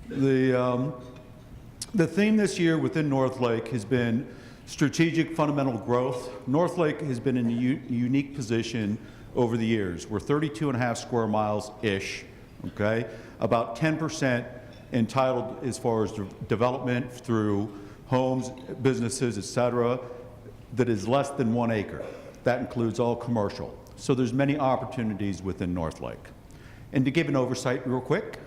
The theme this year within Northlake has been strategic fundamental growth. Northlake has been in a unique position over the years. We're 32.5 square miles-ish, okay? About 10% entitled as far as development through homes, businesses, et cetera, that is less than 1 acre. That includes all commercial. So there's many opportunities within Northlake. And to give an oversight real quick,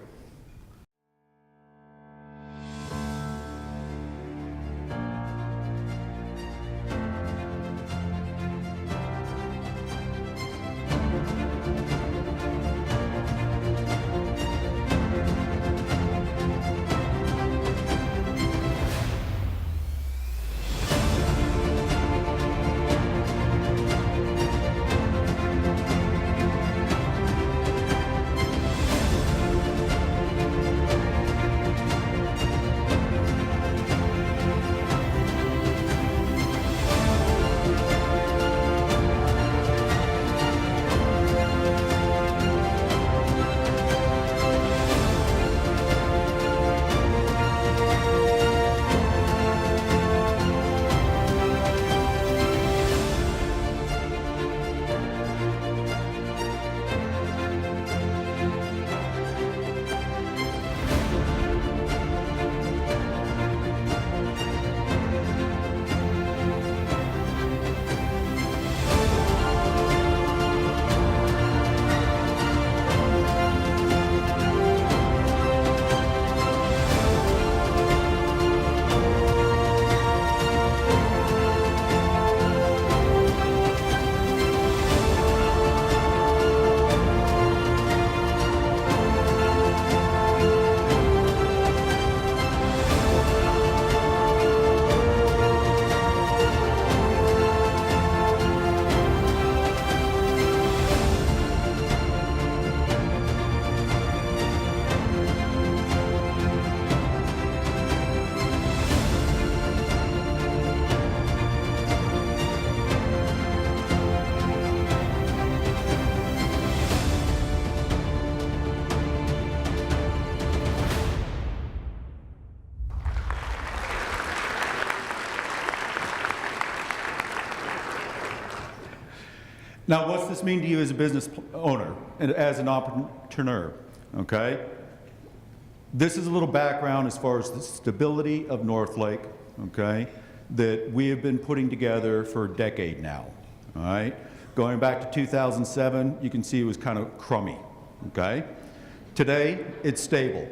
now, what's this mean to you as a business owner and as an entrepreneur, okay? This is a little background as far as the stability of Northlake, okay, that we have been putting together for a decade now, all right? Going back to 2007, you can see it was kind of crummy, okay? Today, it's stable.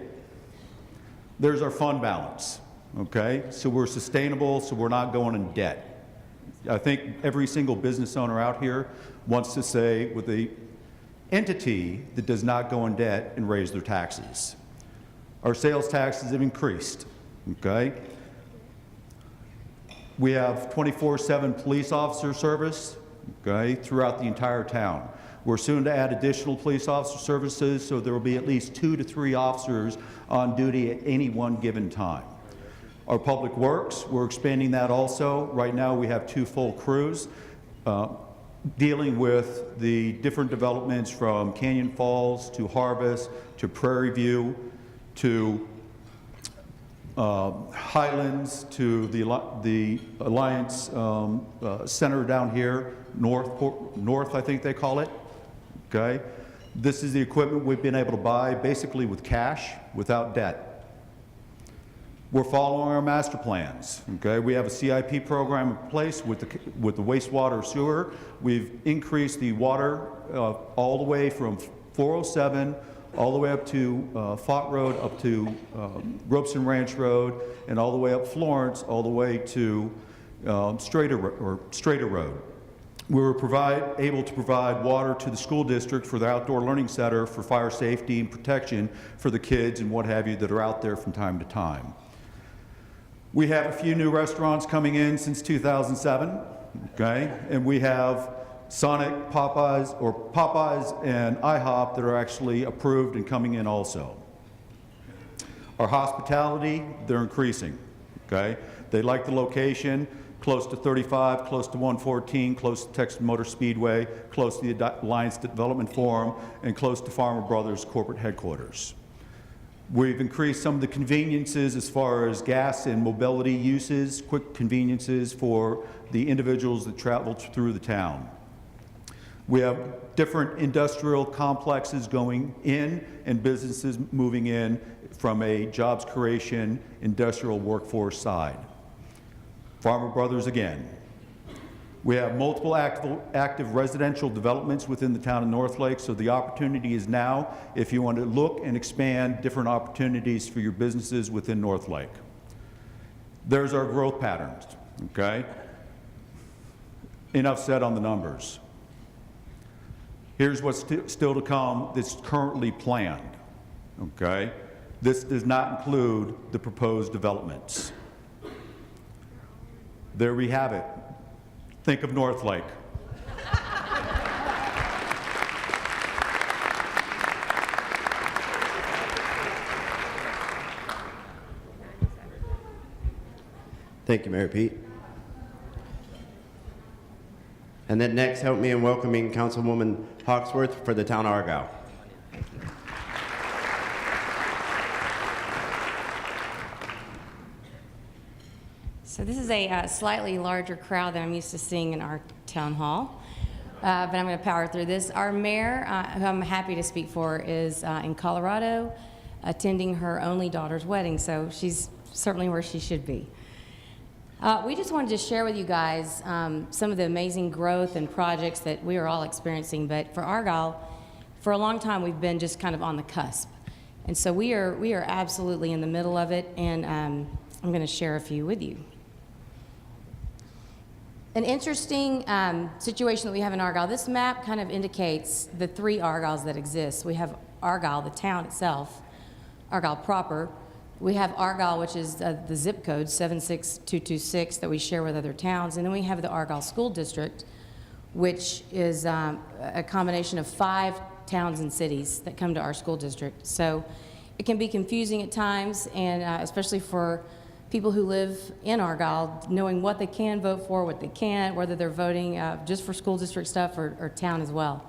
There's our fund balance, okay? So we're sustainable, so we're not going in debt. I think every single business owner out here wants to say with the entity that does not go in debt and raise their taxes. Our sales taxes have increased, okay? We have 24/7 police officer service, okay, throughout the entire town. We're soon to add additional police officer services, so there will be at least 2 to 3 officers on duty at any one given time. Our public works, we're expanding that also. Right now we have 2 full crews dealing with the different developments from Canyon Falls to Harvest to Prairie View to Highlands to the Alliance Center down here, North I think they call it, okay? This is the equipment we've been able to buy basically with cash, without debt. We're following our master plans, okay? We have a CIP program in place with the wastewater sewer. We've increased the water all the way from 407 all the way up to Fott Road, up to Robeson Ranch Road, and all the way up Florence, all the way to Strader Road. We were able to provide water to the school district for the outdoor learning center for fire safety and protection for the kids and what have you that are out there from time to time. We have a few new restaurants coming in since 2007, okay? And we have Sonic, Popeyes and IHOP that are actually approved and coming in also. Our hospitality, they're increasing, okay? They like the location, close to 35, close to 114, close to Texas Motor Speedway, close to the Alliance Development Forum, and close to Farmer Brothers corporate headquarters. We've increased some of the conveniences as far as gas and mobility uses, quick conveniences for the individuals that travel through the town. We have different industrial complexes going in and businesses moving in from a jobs creation industrial workforce side. Farmer Brothers again. We have multiple active residential developments within the town of Northlake, so the opportunity is now if you want to look and expand different opportunities for your businesses within Northlake. There's our growth patterns, okay? Enough said on the numbers. Here's what's still to come that's currently planned, okay? This does not include the proposed developments. There we have it. Think of Northlake. Thank you, Mayor Pete. And then next, help me in welcoming Councilwoman Hawksworth for the town of Argyle. So this is a slightly larger crowd than I'm used to seeing in our town hall, but I'm going to power through this. Our mayor, who I'm happy to speak for, is in Colorado attending her only daughter's wedding, so she's certainly where she should be. We just wanted to share with you guys some of the amazing growth and projects that we are all experiencing, but for Argyle, for a long time we've been just kind of on the cusp. And so we are absolutely in the middle of it, and I'm going to share a few with you. An interesting situation that we have in Argyle, this map kind of indicates the three Argyles that exist. We have Argyle, the town itself, Argyle proper. We have Argyle, which is the zip code 76226 that we share with other towns. And then we have the Argyle School District, which is a combination of 5 towns and cities that come to our school district. So it can be confusing at times, and especially for people who live in Argyle, knowing what they can vote for, what they can't, whether they're voting just for school district stuff or town as well.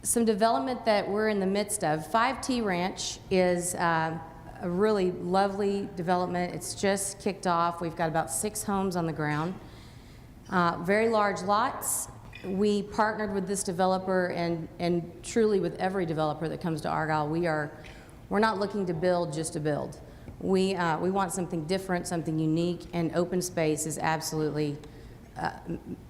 Some development that we're in the midst of. 5T Ranch is a really lovely development. It's just kicked off. We've got about 6 homes on the ground. Very large lots. We partnered with this developer, and truly with every developer that comes to Argyle, we're not looking to build just to build. We want something different, something unique, and open space is absolutely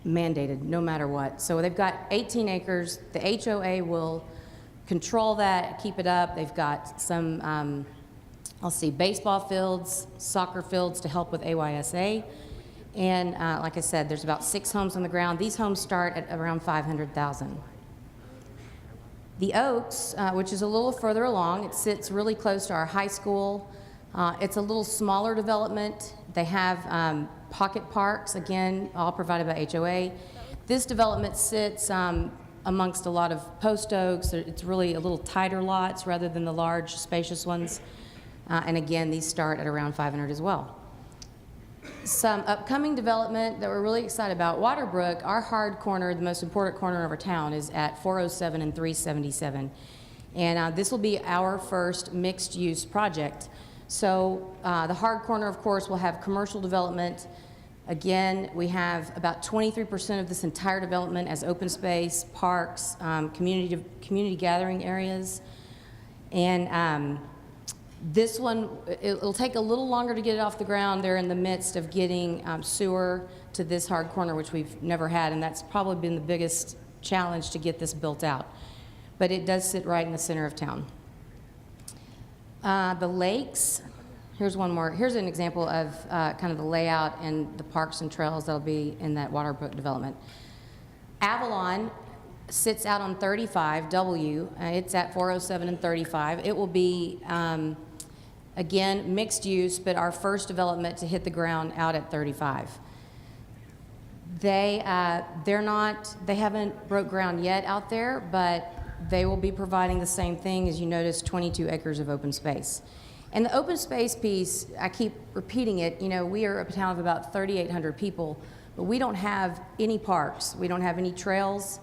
mandated no matter what. So they've got 18 acres. The HOA will control that, keep it up. They've got some, baseball fields, soccer fields to help with AYSA. And like I said, there's about 6 homes on the ground. These homes start at around $500,000. The Oaks, which is a little further along, it sits really close to our high school. It's a little smaller development. They have pocket parks, again, all provided by HOA. This development sits amongst a lot of post oaks. It's really a little tighter lots rather than the large, spacious ones. And again, these start at around 500 as well. Some upcoming development that we're really excited about. Waterbrook, our hard corner, the most important corner of our town, is at 407 and 377. And this will be our first mixed-use project. So the hard corner, of course, will have commercial development. Again, we have about 23% of this entire development as open space, parks, community gathering areas. And this one, it'll take a little longer to get it off the ground. They're in the midst of getting sewer to this hard corner, which we've never had, and that's probably been the biggest challenge to get this built out. But it does sit right in the center of town. The lakes, here's one more. Here's an example of kind of the layout and the parks and trails that'll be in that Waterbrook development. Avalon sits out on 35W. It's at 407 and 35. It will be, again, mixed use, but our first development to hit the ground out at 35. They haven't broke ground yet out there, but they will be providing the same thing. As you notice, 22 acres of open space. And the open space piece, I keep repeating it, you know, we are a town of about 3,800 people, but we don't have any parks. We don't have any trails.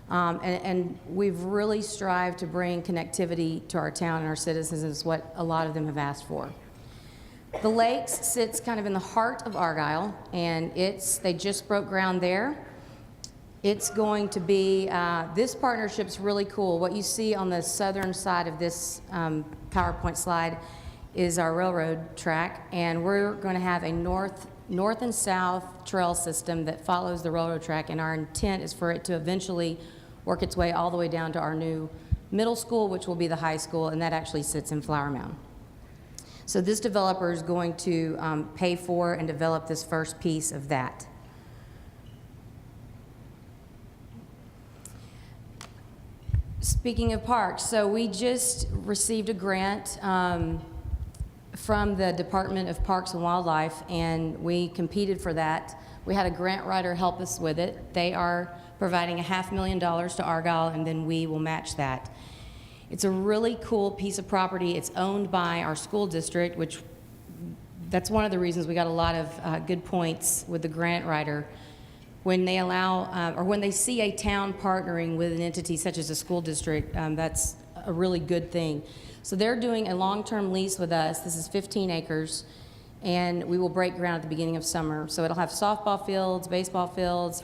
And we've really strived to bring connectivity to our town and our citizens, is what a lot of them have asked for. The Lakes sits kind of in the heart of Argyle, and they just broke ground there. It's going to be, this partnership's really cool. What you see on the southern side of this PowerPoint slide is our railroad track, and we're going to have a north and south trail system that follows the railroad track, and our intent is for it to eventually work its way all the way down to our new middle school, which will be the high school, and that actually sits in Flower Mound. So this developer is going to pay for and develop this first piece of that. Speaking of parks, so we just received a grant from the Department of Parks and Wildlife, and we competed for that. We had a grant writer help us with it. They are providing $500,000 to Argyle, and then we will match that. It's a really cool piece of property. It's owned by our school district, which that's one of the reasons we got a lot of good points with the grant writer. When they allow, or when they see a town partnering with an entity such as a school district, that's a really good thing. So they're doing a long-term lease with us. This is 15 acres, and we will break ground at the beginning of summer. So it'll have softball fields, baseball fields,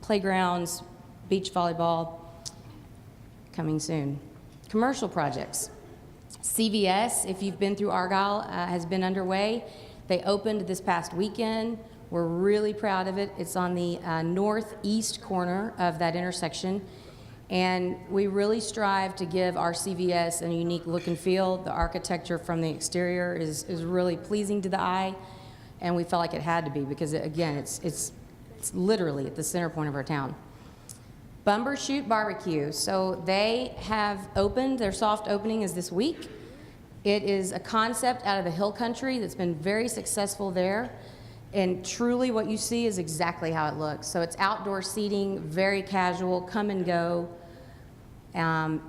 playgrounds, beach volleyball, coming soon. Commercial projects. CVS, if you've been through Argyle, has been underway. They opened this past weekend. We're really proud of it. It's on the northeast corner of that intersection. And we really strive to give our CVS a unique look and feel. The architecture from the exterior is really pleasing to the eye, and we felt like it had to be because, again, it's literally at the center point of our town. Bumbershoot Barbecue. So they have opened, their soft opening is this week. It is a concept out of the hill country that's been very successful there. And truly what you see is exactly how it looks. So it's outdoor seating, very casual, come and go.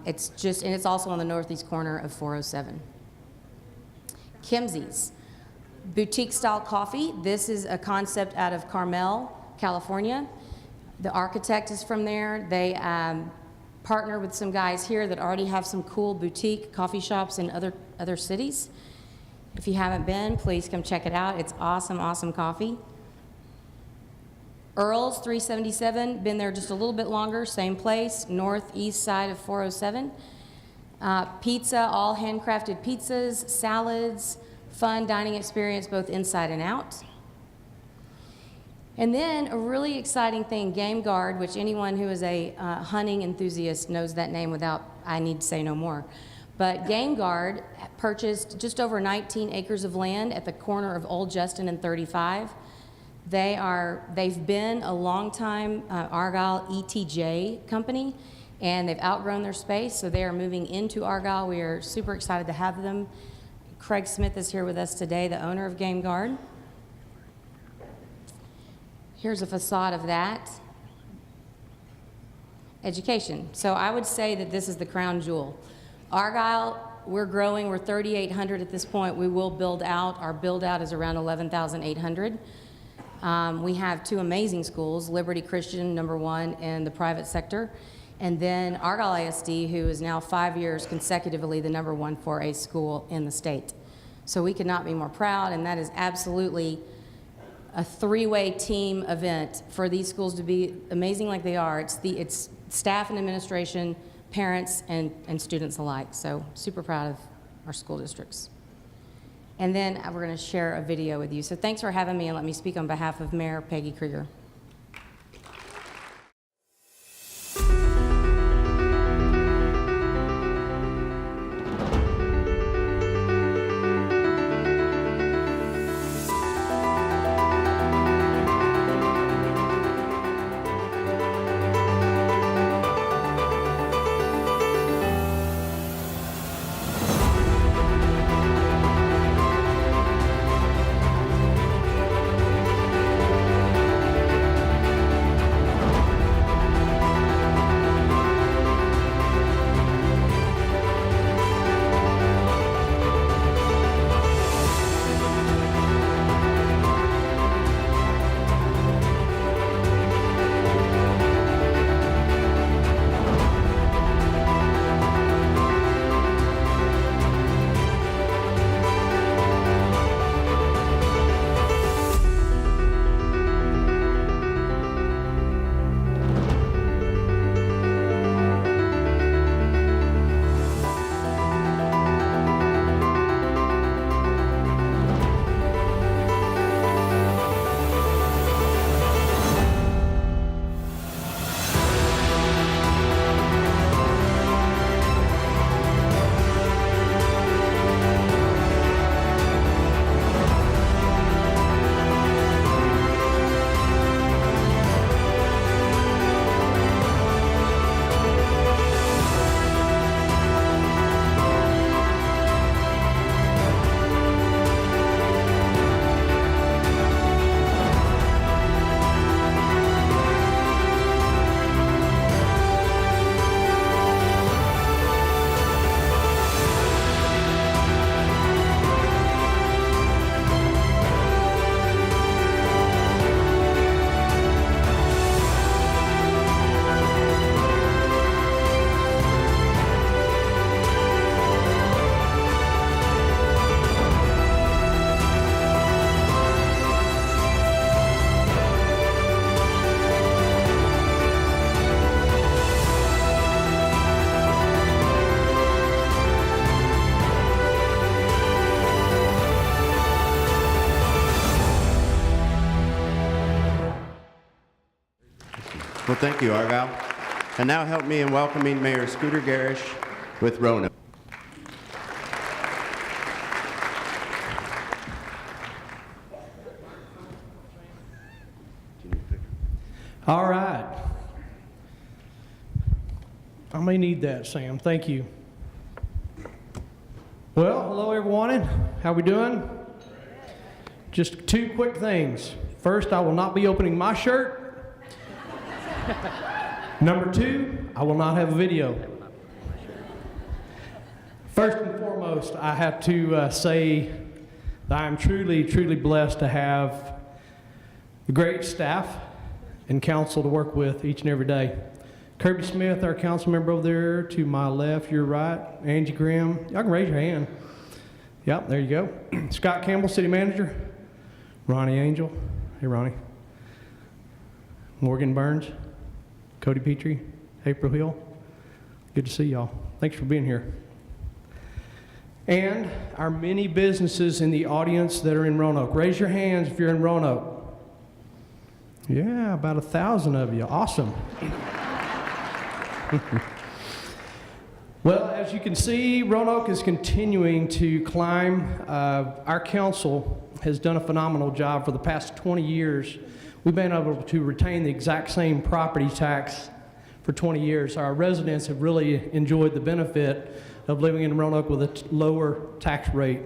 It's also on the northeast corner of 407. Kimsey's, boutique style coffee. This is a concept out of Carmel, California. The architect is from there. They partner with some guys here that already have some cool boutique coffee shops in other cities. If you haven't been, please come check it out. It's awesome, awesome coffee. Earl's 377, been there just a little bit longer, same place, northeast side of 407. Pizza, all handcrafted pizzas, salads, fun dining experience both inside and out. And then a really exciting thing, Game Guard, which anyone who is a hunting enthusiast knows that name without I need to say no more. But Game Guard purchased just over 19 acres of land at the corner of Old Justin and 35. They've been a long-time Argyle ETJ company, and they've outgrown their space, so they are moving into Argyle. We are super excited to have them. Craig Smith is here with us today, the owner of Game Guard. Here's a facade of that. Education. So I would say that this is the crown jewel. Argyle, we're growing. We're 3,800 at this point. We will build out. Our build out is around 11,800. We have two amazing schools, Liberty Christian, #1, in the private sector, and then Argyle ISD, who is now 5 years consecutively the #1 4A school in the state. So we could not be more proud, and that is absolutely a three-way team event for these schools to be amazing like they are. It's staff and administration, parents, and students alike. So super proud of our school districts. And then we're going to share a video with you. So thanks for having me, and let me speak on behalf of Mayor Peggy Krieger. Well, thank you, Argyle. And now help me in welcoming Mayor Scooter Garish with Roanoke. All right. I may need that, Sam. Thank you. Well, hello everyone. How we doing? Just two quick things. First, I will not be opening my shirt. Number two, I will not have a video. First and foremost, I have to say that I am truly, truly blessed to have a great staff and council to work with each and every day. Kirby Smith, our council member over there to my left, your right. Angie Graham, y'all can raise your hand. Yep, there you go. Scott Campbell, city manager. Ronnie Angel, hey Ronnie. Morgan Burns, Cody Petrie, April Hill. Good to see y'all. Thanks for being here. And our many businesses in the audience that are in Roanoke. Raise your hands if you're in Roanoke. Yeah, about 1,000 of you. Awesome. Well, as you can see, Roanoke is continuing to climb. Our council has done a phenomenal job for the past 20 years. We've been able to retain the exact same property tax for 20 years. Our residents have really enjoyed the benefit of living in Roanoke with a lower tax rate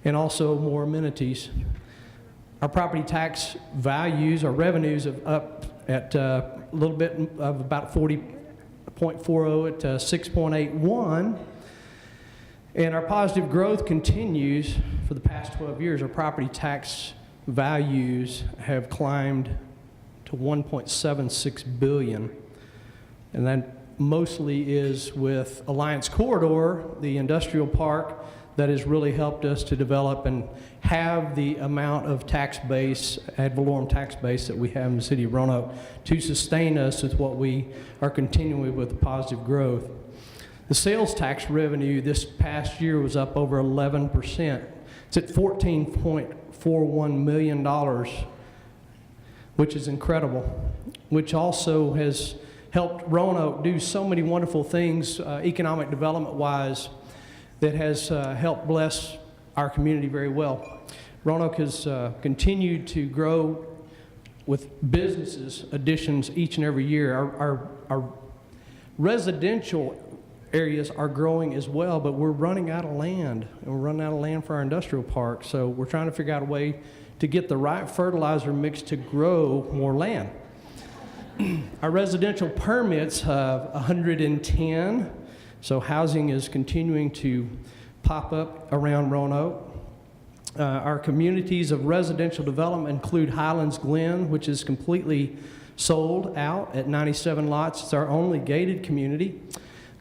and also more amenities. Our property tax values, our revenues are up at a little bit of about 40.40 at 6.81. And our positive growth continues for the past 12 years. Our property tax values have climbed to $1.76 billion. And that mostly is with Alliance Corridor, the industrial park, that has really helped us to develop and have the amount of tax base, ad valorem tax base that we have in the city of Roanoke to sustain us with what we are continuing with positive growth. The sales tax revenue this past year was up over 11%. It's at $14.41 million, which is incredible, which also has helped Roanoke do so many wonderful things economic development-wise that has helped bless our community very well. Roanoke has continued to grow with businesses additions each and every year. Our residential areas are growing as well, but we're running out of land, and we're running out of land for our industrial park. So we're trying to figure out a way to get the right fertilizer mix to grow more land. Our residential permits have 110, so housing is continuing to pop up around Roanoke. Our communities of residential development include Highlands Glen, which is completely sold out at 97 lots. It's our only gated community.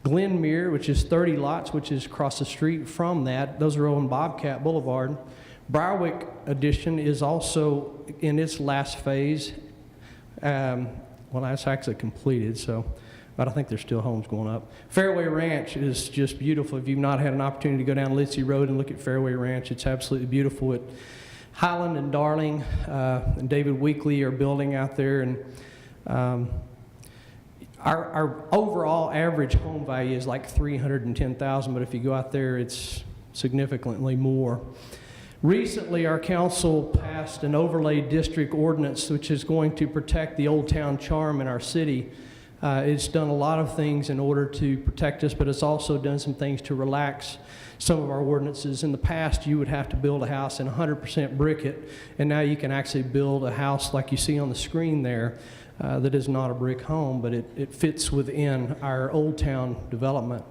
Glenmere, which is 30 lots, which is across the street from that. Those are on Bobcat Boulevard. Briarwick Addition is also in its last phase. Well, that's actually completed, so, but I think there's still homes going up. Fairway Ranch is just beautiful. If you've not had an opportunity to go down Litzy Road and look at Fairway Ranch, it's absolutely beautiful. Highland and Darling and David Weekley are building out there, and our overall average home value is like $310,000, but if you go out there, it's significantly more. Recently, our council passed an overlay district ordinance which is going to protect the old town charm in our city. It's done a lot of things in order to protect us, but it's also done some things to relax some of our ordinances. In the past, you would have to build a house in 100% briquette, and now you can actually build a house like you see on the screen there that is not a brick home, but it fits within our old town development.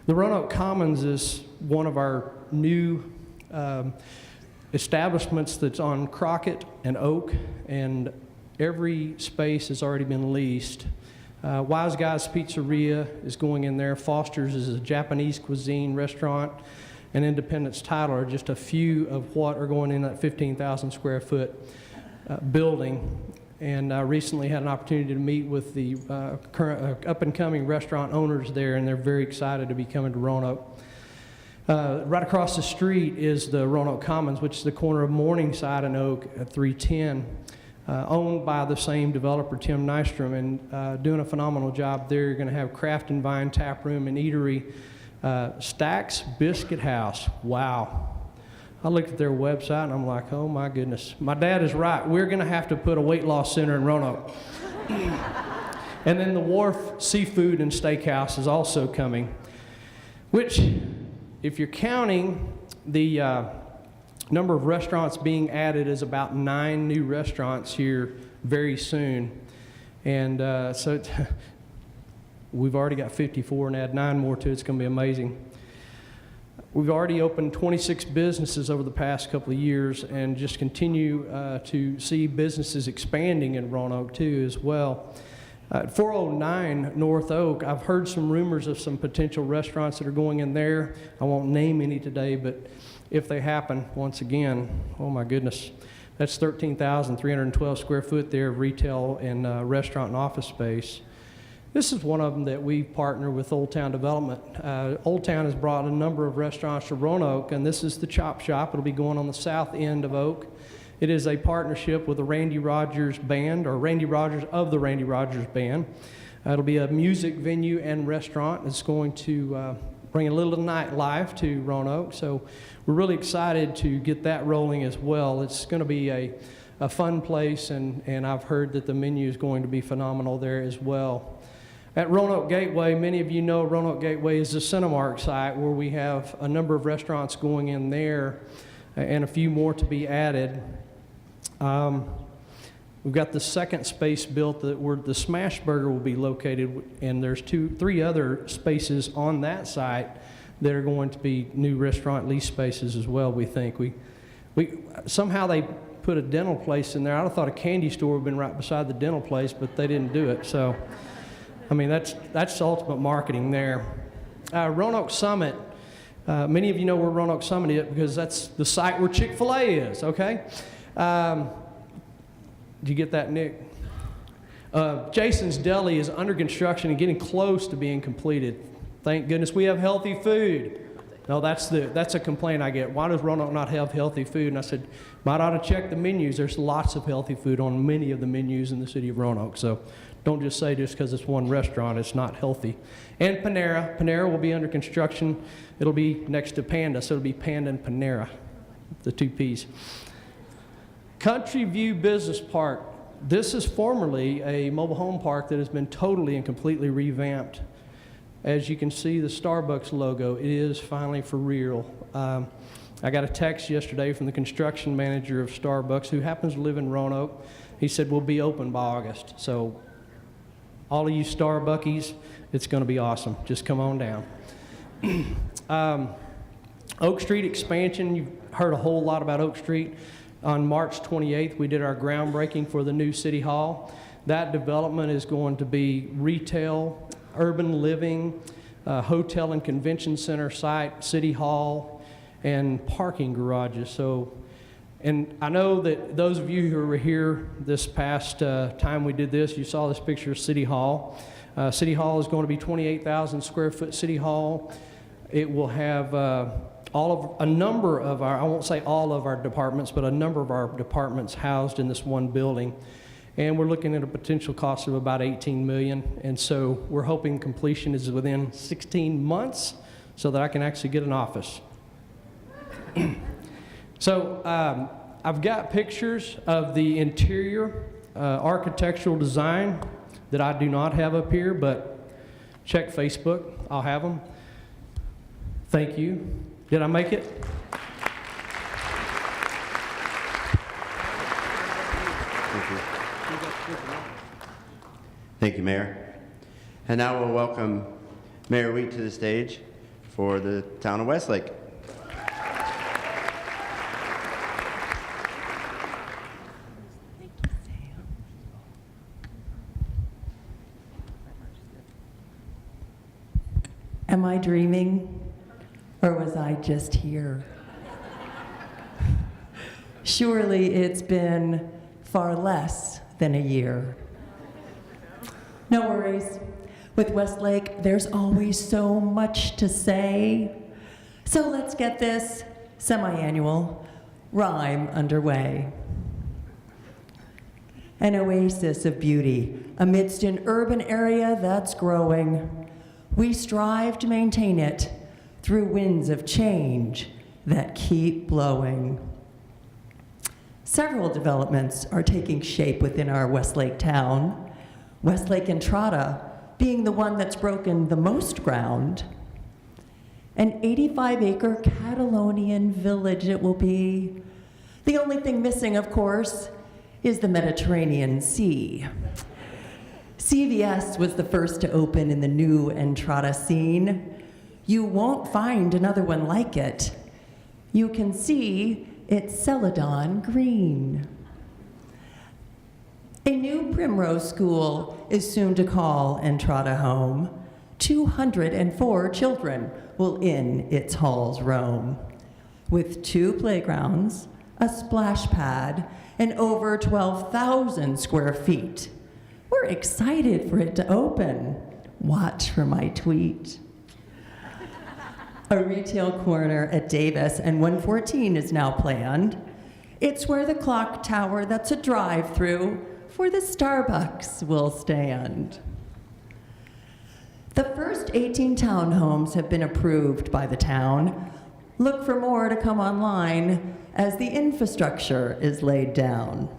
The Roanoke Commons is one of our new establishments that's on Crockett and Oak, and every space has already been leased. Wise Guys Pizzeria is going in there. Foster's is a Japanese cuisine restaurant, and Independence Title are just a few of what are going in that 15,000 square foot building. And I recently had an opportunity to meet with the current up-and-coming restaurant owners there, and they're very excited to be coming to Roanoke. Right across the street is the Roanoke Commons, which is the corner of Morningside and Oak at 310. owned by the same developer, Tim Nystrom, and doing a phenomenal job there. You're going to have Craft and Vine Tap Room and Eatery. Stack's Biscuit House, wow. I looked at their website and I'm like, oh my goodness. My dad is right. We're going to have to put a weight loss center in Roanoke. And then the Wharf Seafood and Steakhouse is also coming, which, if you're counting the number of restaurants being added, is about 9 new restaurants here very soon. And we've already got 54 and add 9 more to it. It's going to be amazing. We've already opened 26 businesses over the past couple of years and just continue to see businesses expanding in Roanoke too as well. At 409 North Oak, I've heard some rumors of some potential restaurants that are going in there. I won't name any today, but if they happen, once again, oh my goodness, that's 13,312 square foot there of retail and restaurant and office space. This is one of them that we partner with Old Town Development. Old Town has brought a number of restaurants to Roanoke, and this is the Chop Shop. It'll be going on the south end of Oak. It is a partnership with the Randy Rogers Band, or Randy Rogers of the Randy Rogers Band. It'll be a music venue and restaurant. It's going to bring a little nightlife to Roanoke, so we're really excited to get that rolling as well. It's going to be a fun place, and I've heard that the menu is going to be phenomenal there as well. At Roanoke Gateway, many of you know Roanoke Gateway is the Cinemark site where we have a number of restaurants going in there and a few more to be added. We've got the second space built where the Smash Burger will be located, and there's 3 other spaces on that site that are going to be new restaurant lease spaces as well, we think. Somehow they put a dental place in there. I'd have thought a candy store would have been right beside the dental place, but they didn't do it, so. I mean, that's ultimate marketing there. Roanoke Summit, many of you know where Roanoke Summit is because that's the site where Chick-fil-A is, okay? Did you get that, Nick? Jason's Deli is under construction and getting close to being completed. Thank goodness we have healthy food. No, that's a complaint I get. Why does Roanoke not have healthy food? And I said, might ought to check the menus. There's lots of healthy food on many of the menus in the city of Roanoke. So don't just say just because it's one restaurant, it's not healthy. And Panera. Panera will be under construction. It'll be next to Panda, so it'll be Panda and Panera, the 2 Ps. Country View Business Park. This is formerly a mobile home park that has been totally and completely revamped. As you can see, the Starbucks logo, it is finally for real. I got a text yesterday from the construction manager of Starbucks, who happens to live in Roanoke. He said, we'll be open by August. So all of you Starbuckies, it's going to be awesome. Just come on down. Oak Street expansion, you've heard a whole lot about Oak Street. On March 28th, we did our groundbreaking for the new City Hall. That development is going to be retail, urban living, hotel and convention center site, City Hall, and parking garages. So, and I know that those of you who were here this past time we did this, you saw this picture of City Hall. City Hall is going to be 28,000 square foot City Hall. It will have a number of our, I won't say all of our departments, but a number of our departments housed in this one building. And we're looking at a potential cost of about $18 million. And so we're hoping completion is within 16 months so that I can actually get an office. So I've got pictures of the interior architectural design that I do not have up here, but check Facebook. I'll have them. Thank you. Did I make it? Thank you. Thank you, Mayor. And now we'll welcome Mayor Wheat to the stage for the town of Westlake. Am I dreaming, or was I just here? Surely it's been far less than a year. No worries. With Westlake, there's always so much to say. So let's get this semi-annual rhyme underway. an oasis of beauty amidst an urban area that's growing. We strive to maintain it through winds of change that keep blowing. Several developments are taking shape within our Westlake town, Westlake Entrada being the one that's broken the most ground. An 85-acre Catalonian village it will be. The only thing missing, of course, is the Mediterranean Sea. CVS was the first to open in the new Entrada scene. You won't find another one like it. You can see it's Celadon green. A new Primrose School is soon to call Entrada home. 204 children will in its halls roam. With 2 playgrounds, a splash pad, and over 12,000 square feet. We're excited for it to open. Watch for my tweet. A retail corner at Davis and 114 is now planned. It's where the clock tower that's a drive-through for the Starbucks will stand. The first 18 townhomes have been approved by the town. Look for more to come online as the infrastructure is laid down.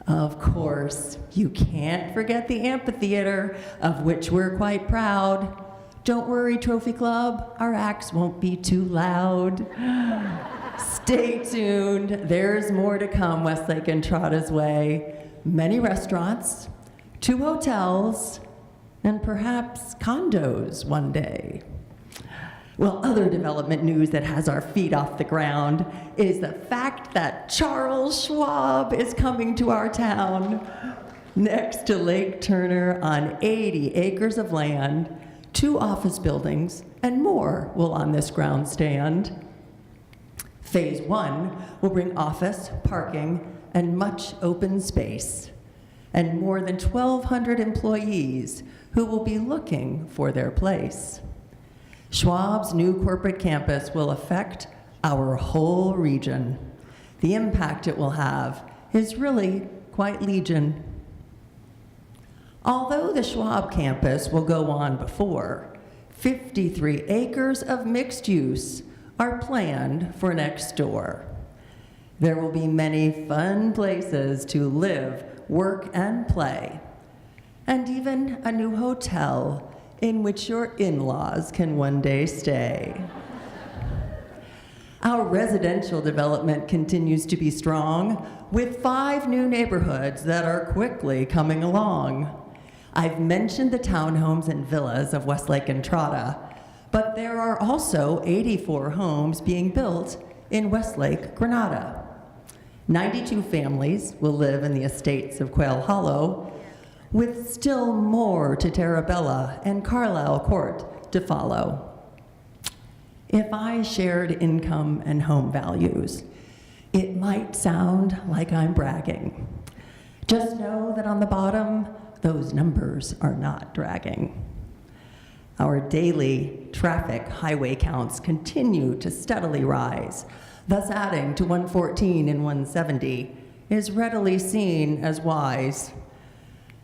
Of course, you can't forget the amphitheater, of which we're quite proud. Don't worry, Trophy Club, our acts won't be too loud. Stay tuned, there's more to come Westlake Entrada's way. Many restaurants, 2 hotels, and perhaps condos one day. Well, other development news that has our feet off the ground is the fact that Charles Schwab is coming to our town. Next to Lake Turner on 80 acres of land, 2 office buildings, and more will on this ground stand. Phase 1 will bring office, parking, and much open space, and more than 1,200 employees who will be looking for their place. Schwab's new corporate campus will affect our whole region. The impact it will have is really quite legion. Although the Schwab campus will go on before, 53 acres of mixed use are planned for next door. There will be many fun places to live, work, and play, and even a new hotel in which your in-laws can one day stay. Our residential development continues to be strong, with 5 new neighborhoods that are quickly coming along. I've mentioned the townhomes and villas of Westlake Entrada, but there are also 84 homes being built in Westlake, Granada. 92 families will live in the estates of Quail Hollow, with still more to Terabella and Carlisle Court to follow. If I shared income and home values, it might sound like I'm bragging. Just know that on the bottom, those numbers are not dragging. Our daily traffic highway counts continue to steadily rise, thus adding to 114 and 170 is readily seen as wise.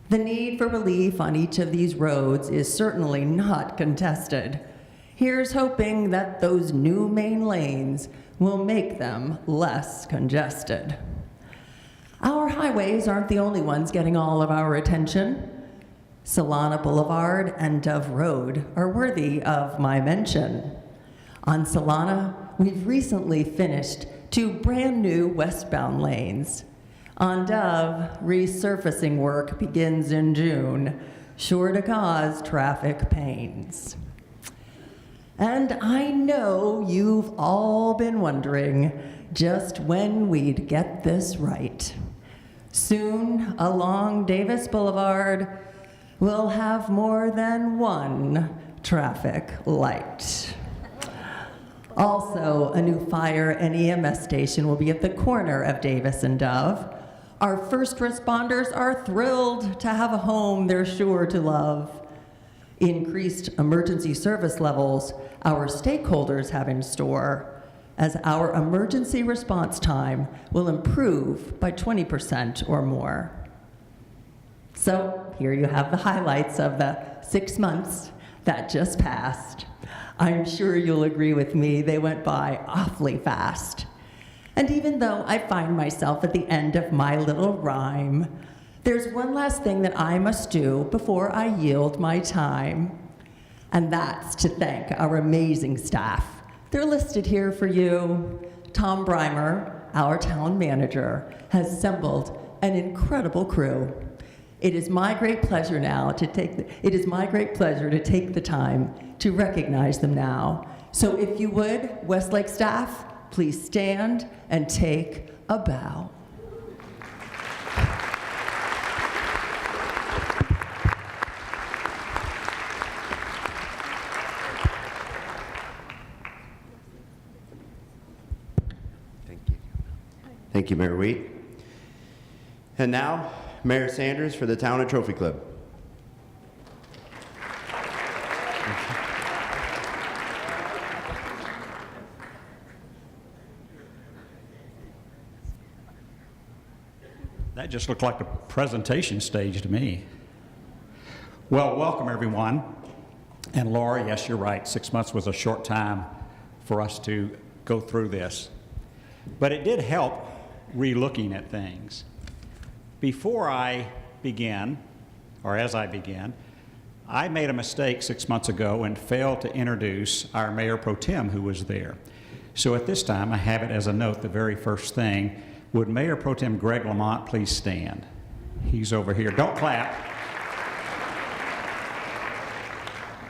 The need for relief on each of these roads is certainly not contested. Here's hoping that those new main lanes will make them less congested. Our highways aren't the only ones getting all of our attention. Solana Boulevard and Dove Road are worthy of my mention. On Solana, we've recently finished 2 brand new westbound lanes. On Dove, resurfacing work begins in June, sure to cause traffic pains. And I know you've all been wondering just when we'd get this right. Soon, along Davis Boulevard, we'll have more than 1 traffic light. Also, a new fire and EMS station will be at the corner of Davis and Dove. Our first responders are thrilled to have a home they're sure to love. Increased emergency service levels our stakeholders have in store, as our emergency response time will improve by 20% or more. So here you have the highlights of the 6 months that just passed. I'm sure you'll agree with me, they went by awfully fast. And even though I find myself at the end of my little rhyme, there's one last thing that I must do before I yield my time. And that's to thank our amazing staff. They're listed here for you. Tom Breimer, our town manager, has assembled an incredible crew. It is my great pleasure now to take the time to recognize them now. So if you would, Westlake staff, please stand and take a bow. Thank you, Mayor Wheat. And now, Mayor Sanders for the Town and Trophy Club. That just looked like a presentation stage to me. Well, welcome everyone. And Laura, yes, you're right. 6 months was a short time for us to go through this. But it did help re-looking at things. Before I begin, or as I begin, I made a mistake 6 months ago and failed to introduce our Mayor Pro Tem who was there. So at this time, I have it as a note, the very first thing. Would Mayor Pro Tem Greg Lamont please stand? He's over here. Don't clap.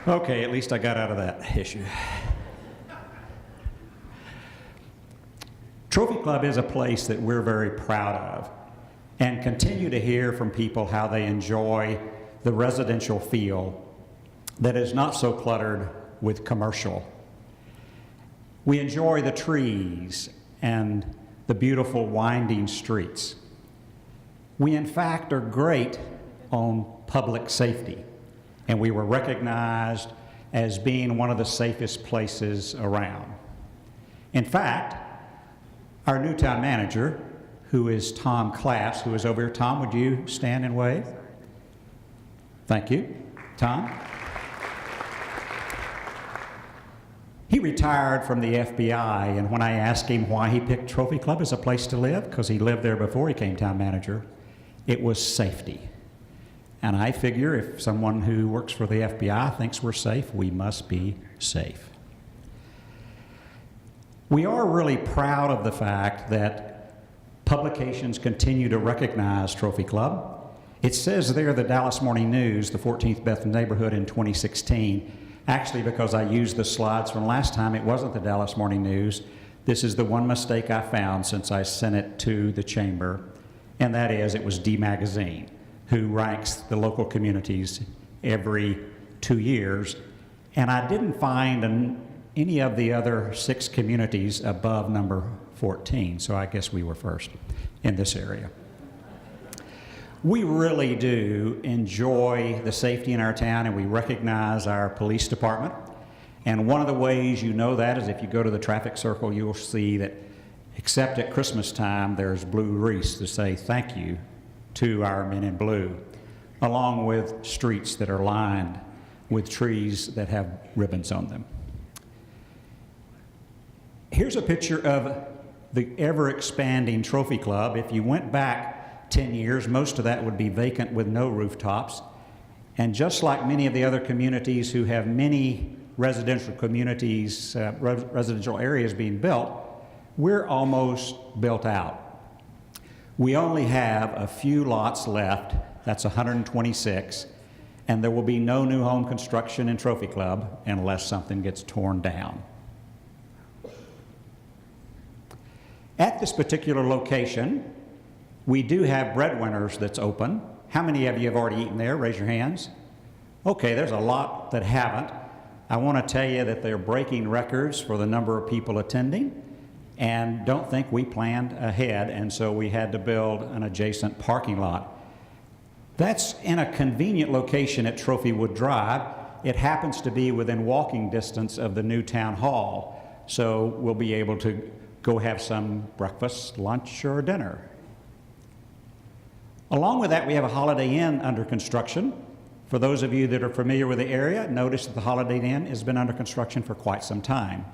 Okay, at least I got out of that issue. Trophy Club is a place that we're very proud of and continue to hear from people how they enjoy the residential feel that is not so cluttered with commercial. We enjoy the trees and the beautiful winding streets. We, in fact, are great on public safety, and we were recognized as being one of the safest places around. In fact, our new town manager, who is Tom Class, who is over here. Tom, would you stand and wave? Thank you. Tom? He retired from the FBI, and when I asked him why he picked Trophy Club as a place to live, because he lived there before he became town manager, it was safety. And I figure if someone who works for the FBI thinks we're safe, we must be safe. We are really proud of the fact that publications continue to recognize Trophy Club. It says there the Dallas Morning News, the 14th best neighborhood in 2016. Actually, because I used the slides from last time, it wasn't the Dallas Morning News. This is the one mistake I found since I sent it to the chamber, and that is it was D Magazine, who ranks the local communities every 2 years, and I didn't find any of the other 6 communities above number 14, so I guess we were first in this area. We really do enjoy the safety in our town, and we recognize our police department. And one of the ways you know that is if you go to the traffic circle, you'll see that except at Christmas time, there's blue wreaths to say thank you to our men in blue, along with streets that are lined with trees that have ribbons on them. Here's a picture of the ever-expanding Trophy Club. If you went back 10 years, most of that would be vacant with no rooftops. And just like many of the other communities who have many residential communities, residential areas being built, we're almost built out. We only have a few lots left, that's 126, and there will be no new home construction in Trophy Club unless something gets torn down. At this particular location, we do have Breadwinners that's open. How many of you have already eaten there? Raise your hands. Okay, there's a lot that haven't. I want to tell you that they're breaking records for the number of people attending, and don't think we planned ahead, and so we had to build an adjacent parking lot. That's in a convenient location at Trophywood Drive. It happens to be within walking distance of the new town hall. so we'll be able to go have some breakfast, lunch, or dinner. Along with that, we have a Holiday Inn under construction. For those of you that are familiar with the area, notice that the Holiday Inn has been under construction for quite some time.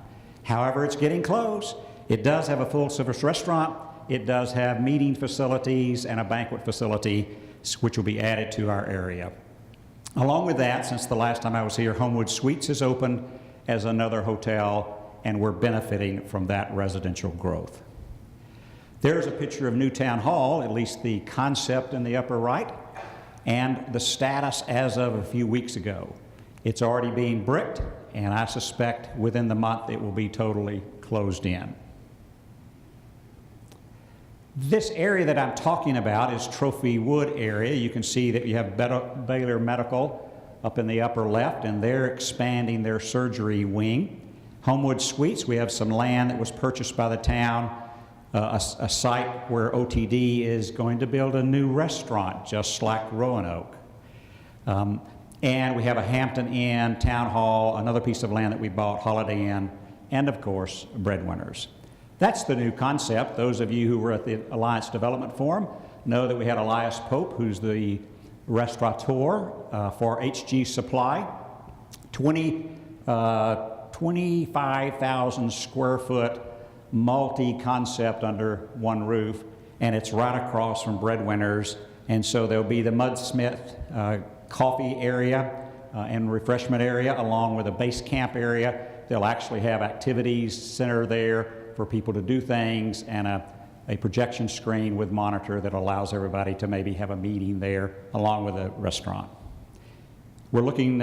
However, it's getting close. It does have a full-service restaurant. It does have meeting facilities and a banquet facility, which will be added to our area. Along with that, since the last time I was here, Homewood Suites is open as another hotel, and we're benefiting from that residential growth. There's a picture of Newtown Hall, at least the concept in the upper right, and the status as of a few weeks ago. It's already being bricked, and I suspect within the month it will be totally closed in. This area that I'm talking about is Trophy Wood area. You can see that you have Baylor Medical up in the upper left, and they're expanding their surgery wing. Homewood Suites, we have some land that was purchased by the town, a site where OTD is going to build a new restaurant, just like Roanoke. And we have a Hampton Inn, Town Hall, another piece of land that we bought, Holiday Inn, and of course, Breadwinners. That's the new concept. Those of you who were at the Alliance Development Forum know that we had Elias Pope, who's the restaurateur for HG Supply, 25,000 square foot multi-concept under one roof, and it's right across from Breadwinners. And so there'll be the Mudsmith coffee area and refreshment area, along with a base camp area. They'll actually have activities center there for people to do things, and a projection screen with monitor that allows everybody to maybe have a meeting there along with a restaurant. We're looking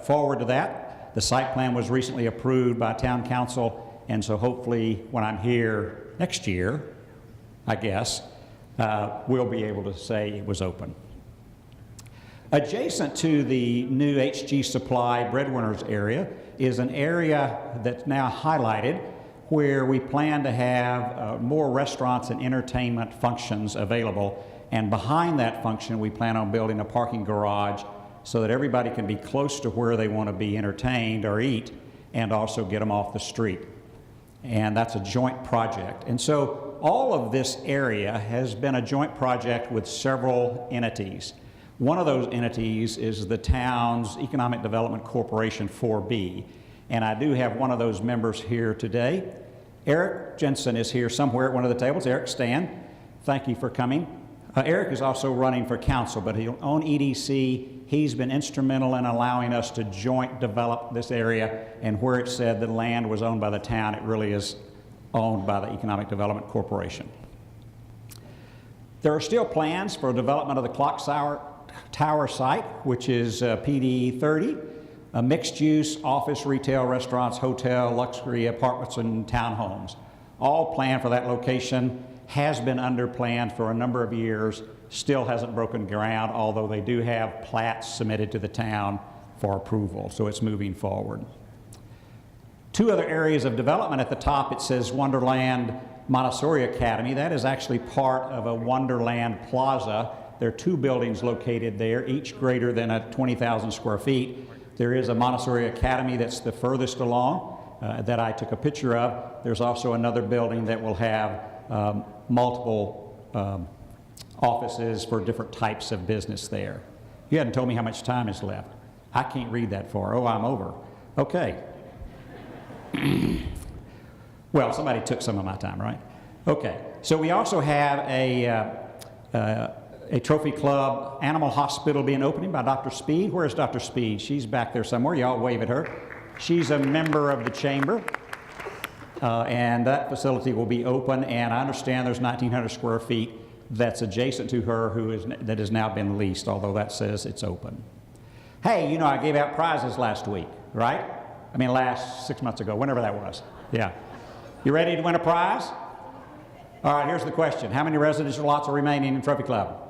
forward to that. The site plan was recently approved by Town Council, and so hopefully when I'm here next year, I guess, we'll be able to say it was open. Adjacent to the new HG Supply Breadwinners area is an area that's now highlighted where we plan to have more restaurants and entertainment functions available. And behind that function, we plan on building a parking garage so that everybody can be close to where they want to be entertained or eat, and also get them off the street. And that's a joint project. And so all of this area has been a joint project with several entities. One of those entities is the town's Economic Development Corporation 4B. And I do have one of those members here today. Eric Jensen is here somewhere at one of the tables. Eric, stand. Thank you for coming. Eric is also running for council, but on EDC, he's been instrumental in allowing us to joint develop this area, and where it said the land was owned by the town, it really is owned by the Economic Development Corporation. There are still plans for development of the Clock Tower site, which is PD 30, a mixed-use office, retail, restaurants, hotel, luxury apartments, and townhomes. All planned for that location, has been under planned for a number of years, still hasn't broken ground, although they do have plats submitted to the town for approval, so it's moving forward. Two other areas of development. At the top it says Wonderland Montessori Academy. That is actually part of a Wonderland Plaza. There are two buildings located there, each greater than 20,000 square feet. There is a Montessori Academy that's the furthest along that I took a picture of. There's also another building that will have multiple offices for different types of business there. You hadn't told me how much time is left. I can't read that far. Oh, I'm over. Okay. Well, somebody took some of my time, right? Okay. So we also have a Trophy Club Animal Hospital being opened by Dr. Speed. Where's Dr. Speed? She's back there somewhere. Y'all wave at her. She's a member of the chamber. And that facility will be open, and I understand there's 1,900 square feet that's adjacent to her that has now been leased, although that says it's open. Hey, you know, I gave out prizes last week, right? I mean, 6 months ago, whenever that was. Yeah. You ready to win a prize? All right, here's the question. How many residential lots are remaining in Trophy Club?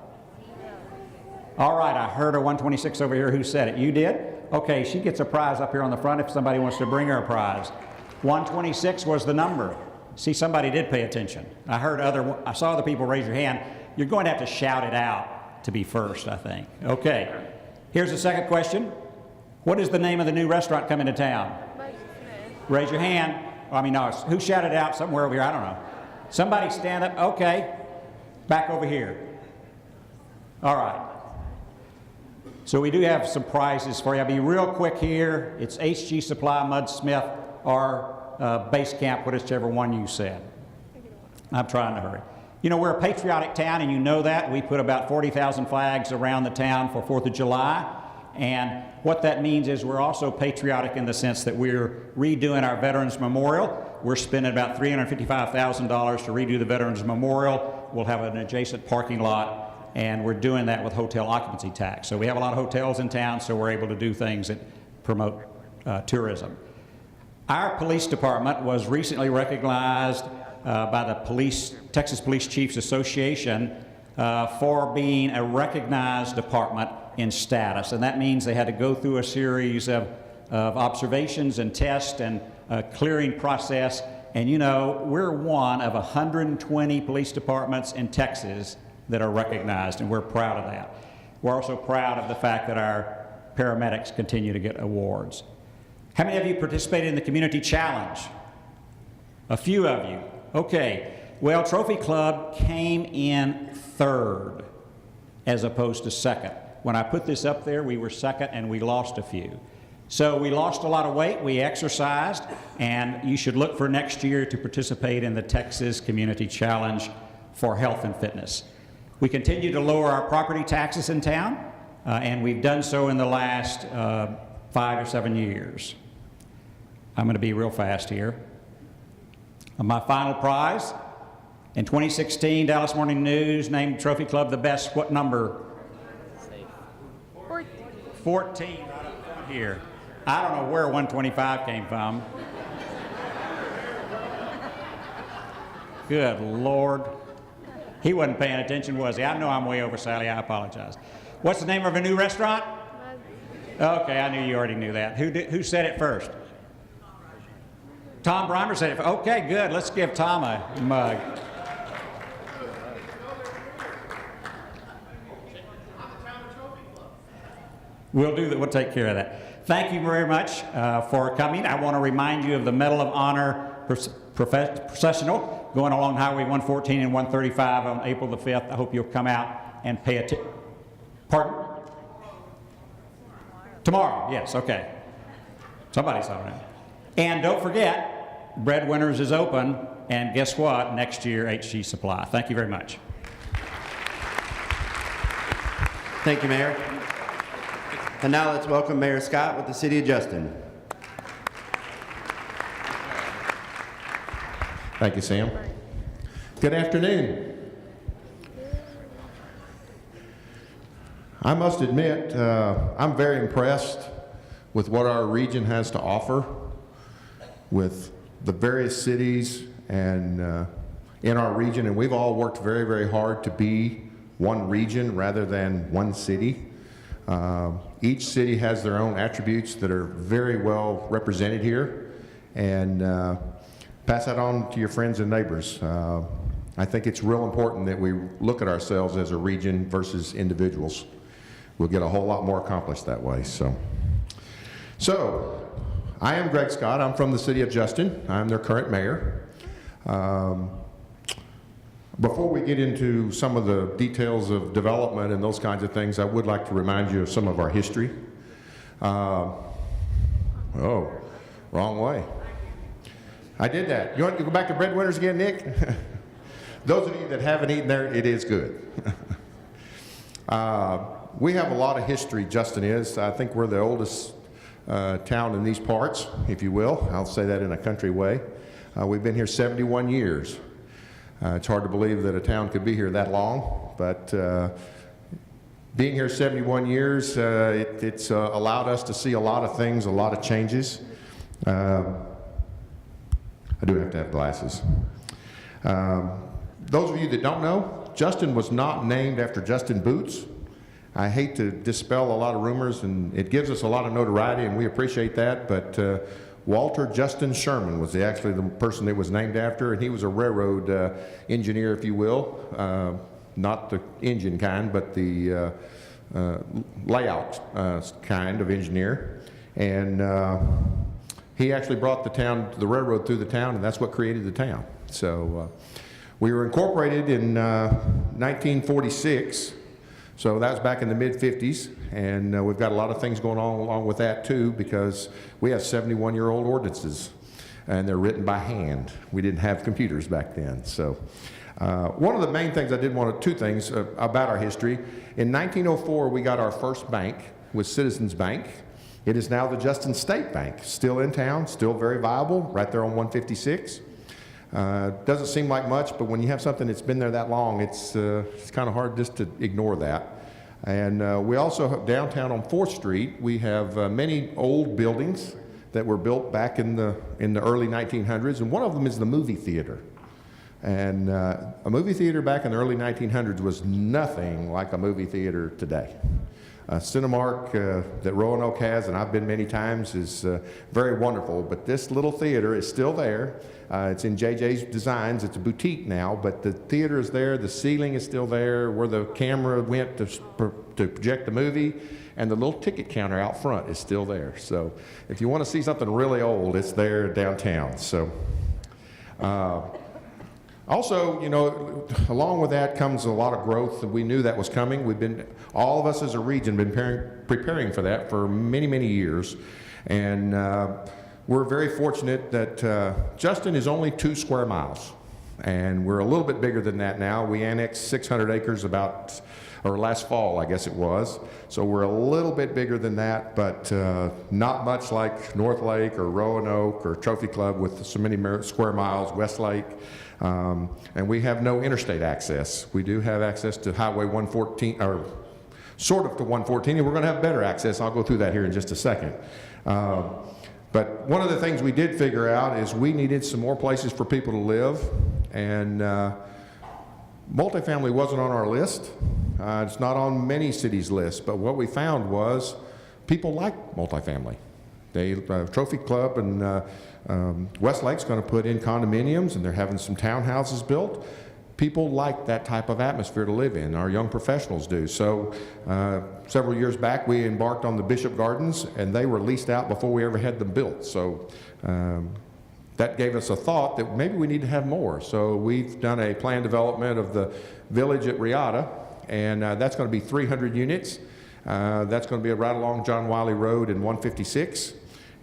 All right, I heard a 126 over here who said it. You did? Okay, she gets a prize up here on the front if somebody wants to bring her a prize. 126 was the number. See, somebody did pay attention. I saw other people raise your hand. You're going to have to shout it out to be first, I think. Okay. Here's the second question. What is the name of the new restaurant coming to town? Raise your hand. I mean, no, who shouted out somewhere over here? I don't know. Somebody stand up. Okay. Back over here. All right. So we do have some prizes for you. I'll be real quick here. It's HG Supply, Mud Smith, or Base Camp, whichever one you said. I'm trying to hurry. You know, we're a patriotic town, and you know that. We put about 40,000 flags around the town for 4th of July. And what that means is we're also patriotic in the sense that we're redoing our Veterans Memorial. We're spending about $355,000 to redo the Veterans Memorial. We'll have an adjacent parking lot, and we're doing that with hotel occupancy tax. So we have a lot of hotels in town, so we're able to do things that promote tourism. Our police department was recently recognized by the Texas Police Chiefs Association for being a recognized department in status. And that means they had to go through a series of observations and tests and a clearing process. And you know, we're one of 120 police departments in Texas that are recognized, and we're proud of that. We're also proud of the fact that our paramedics continue to get awards. How many of you participated in the Community Challenge? A few of you. Okay. Well, Trophy Club came in 3rd as opposed to 2nd. When I put this up there, we were 2nd and we lost a few. So we lost a lot of weight, we exercised, and you should look for next year to participate in the Texas Community Challenge for health and fitness. We continue to lower our property taxes in town, and we've done so in the last 5 or 7 years. I'm going to be real fast here. My final prize, in 2016, Dallas Morning News named Trophy Club the best, what number? 14, right up front here. I don't know where 125 came from. Good Lord. He wasn't paying attention, was he? I know I'm way over, Sally. I apologize. What's the name of a new restaurant? Okay, I knew you already knew that. Who said it first? Tom Breimer said it. Okay, good. Let's give Tom a mug. We'll do that. We'll take care of that. Thank you very much for coming. I want to remind you of the Medal of Honor processional going along Highway 114 and 135 on April the 5th. I hope you'll come out and pay attention. Pardon? Tomorrow, yes, okay. Somebody saw that. And don't forget, Breadwinners is open, and guess what? Next year, HG Supply. Thank you very much. Thank you, Mayor. And now let's welcome Mayor Scott with the City of Justin. Thank you, Sam. Good afternoon. I must admit, I'm very impressed with what our region has to offer, with the various cities and in our region, and we've all worked very, very hard to be one region rather than one city. Each city has their own attributes that are very well represented here, and pass that on to your friends and neighbors. I think it's real important that we look at ourselves as a region versus individuals. We'll get a whole lot more accomplished that way. So I am Greg Scott. I'm from the City of Justin. I'm their current mayor. Before we get into some of the details of development and those kinds of things, I would like to remind you of some of our history. Oh, wrong way. I did that. You want to go back to Breadwinners again, Nick? Those of you that haven't eaten there, it is good. We have a lot of history, Justin is. I think we're the oldest town in these parts, if you will. I'll say that in a country way. We've been here 71 years. It's hard to believe that a town could be here that long, but being here 71 years, it's allowed us to see a lot of things, a lot of changes. I do have to have glasses. Those of you that don't know, Justin was not named after Justin Boots. I hate to dispel a lot of rumors, and it gives us a lot of notoriety, and we appreciate that, but Walter Justin Sherman was actually the person it was named after, and he was a railroad engineer, if you will. Not the engine kind, but the layout kind of engineer. And He actually brought the railroad through the town, and that's what created the town. So we were incorporated in 1946, so that was back in the mid-50s, and we've got a lot of things going on along with that too, because we have 71-year-old ordinances, and they're written by hand. We didn't have computers back then. So one of the main things two things about our history. In 1904, we got our first bank with Citizens Bank. It is now the Justin State Bank, still in town, still very viable, right there on 156. Doesn't seem like much, but when you have something that's been there that long, it's kind of hard just to ignore that. And we also, downtown on 4th Street, we have many old buildings that were built back in the early 1900s, and one of them is the movie theater. And a movie theater back in the early 1900s was nothing like a movie theater today. Cinemark that Roanoke has, and I've been many times, is very wonderful, but this little theater is still there. It's in JJ's Designs. It's a boutique now, but the theater is there. The ceiling is still there where the camera went to project the movie, and the little ticket counter out front is still there. So if you want to see something really old, it's there downtown. So also, you know, along with that comes a lot of growth, and we knew that was coming. All of us as a region, been preparing for that for many, many years. And we're very fortunate that Justin is only 2 square miles. And we're a little bit bigger than that now. We annexed 600 acres last fall, I guess it was. So we're a little bit bigger than that, but not much like Northlake or Roanoke or Trophy Club with so many square miles, Westlake. And we have no interstate access. We do have access to Highway 114, or sort of to 114, and we're going to have better access. I'll go through that here in just a second. But one of the things we did figure out is we needed some more places for people to live, and multifamily wasn't on our list. It's not on many cities' lists, but what we found was people like multifamily. Trophy Club and Westlake's going to put in condominiums, and they're having some townhouses built. People like that type of atmosphere to live in. Our young professionals do. So several years back, we embarked on the Bishop Gardens, and they were leased out before we ever had them built. So that gave us a thought that maybe we need to have more. So we've done a planned development of the village at Riata, and that's going to be 300 units. That's going to be right along John Wiley Road and 156.